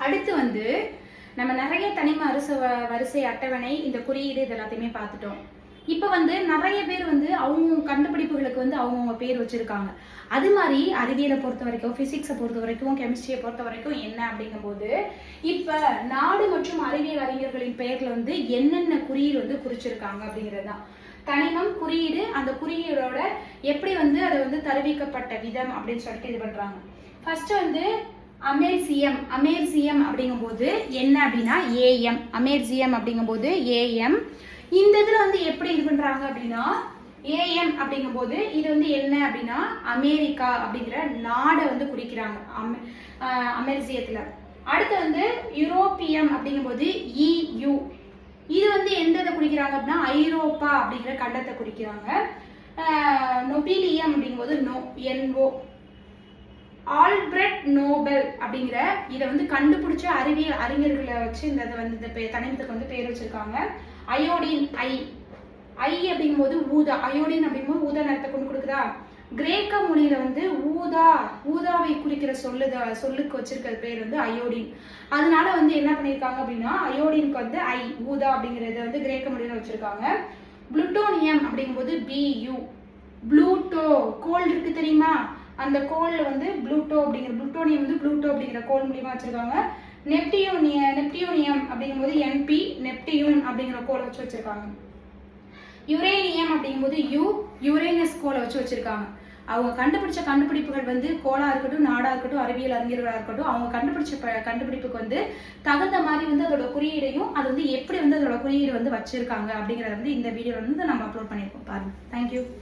அடுத்து வந்து நம்ம நிறைய தனிம வரிசை அட்டவணை இந்த குறியீடு இது எல்லாத்தையுமே பார்த்துட்டோம். இப்போ வந்து நிறைய பேர் வந்து அவங்க கண்டுபிடிப்புகளுக்கு வந்து அவங்கவுங்க பேர் வச்சிருக்காங்க. அது மாதிரி அறிவியலை பொறுத்த வரைக்கும், பிசிக்ஸை பொறுத்த வரைக்கும், கெமிஸ்ட்ரியை பொறுத்த வரைக்கும் என்ன அப்படிங்கும்போது, இப்போ நாடு மற்றும் அறிவியல் அறிஞர்களின் பெயர்ல வந்து என்னென்ன குறியீடு வந்து குறிச்சிருக்காங்க அப்படிங்கிறது தான். தனிமம் குறியீடு, அந்த குறியீடோட எப்படி வந்து அதை வந்து தருவிக்கப்பட்ட விதம் அப்படின்னு சொல்லிட்டு இது பண்றாங்க. ஃபர்ஸ்ட் வந்து அமேர்சியம். அமேர்சியம் அப்படிங்கும்போது என்ன அப்படின்னா ஏஎம். அமேர்சியம் அப்படிங்கும்போது ஏஎம். இந்த இதுல வந்து எப்படி இது பண்றாங்க அப்படின்னா ஏஎம் அப்படிங்கும்போது இது வந்து என்ன அப்படின்னா அமெரிக்கா அப்படிங்கிற நாடை வந்து குறிக்கிறாங்க அமெர்சியத்துல. அடுத்து வந்து யூரோப்பியம் அப்படிங்கும்போது இயு. இது வந்து எந்த இதை குறிக்கிறாங்க அப்படின்னா ஐரோப்பா அப்படிங்கிற கண்டத்தை குறிக்கிறாங்க. நொபீலியம் அப்படிங்கும்போது NO. ஆல்பிரட் நோபல் அப்படிங்கிற இதை வந்து கண்டுபிடிச்ச அறிவியல் அறிஞர்களை வச்சு இந்த வந்து இந்த தனிமத்துக்கு வந்து பேர் வச்சிருக்காங்க. அயோடின் ஐ அப்படிங்கும்போது ஊதா. அயோடின் அப்படிங்கும்போது ஊதா நிறத்தை கொண்டு கொடுக்குதா. கிரேக்க மொழியில வந்து ஊதாவை குறிக்கிற சொல்லுக்கு வச்சிருக்கிற பேர் வந்து அயோடின். அதனால வந்து என்ன பண்ணியிருக்காங்க அப்படின்னா அயோடினுக்கு வந்து ஊதா அப்படிங்கறத வந்து கிரேக்க மொழியில வச்சிருக்காங்க. புளுட்டோனியம் அப்படிங்கும்போது BU. ப்ளூட்டோ கோல் இருக்கு தெரியுமா, அந்த கோல்ல வந்து புளுட்டோனியம் வந்து ப்ளூட்டோ அப்படிங்கிற கோல் மூலியமா வச்சிருக்காங்க. நெப்டியூனியம் அப்படிங்கும்போது NP. நெப்டியூன் அப்படிங்கிற கோலை வச்சு வச்சிருக்காங்க. யுரேனியம் அப்படிங்கும்போது யுரேனஸ் கோலை வச்சு வச்சிருக்காங்க. அவங்க கண்டுபிடிச்ச கண்டுபிடிப்புகள் வந்து கோளா இருக்கட்டும், நாடா இருக்கட்டும், அறிவியல் அறிஞர்களா இருக்கட்டும், அவங்க கண்டுபிடிச்ச கண்டுபிடிப்புக்கு வந்து தகுந்த மாதிரி வந்து அதோட குறியீடையும் அது வந்து எப்படி வந்து அதோட குறியீடு வந்து வச்சிருக்காங்க அப்படிங்கறத வந்து இந்த வீடியோல வந்து நம்ம அப்லோட் பண்ணியிருக்கோம். பாருங்க. தேங்க்யூ.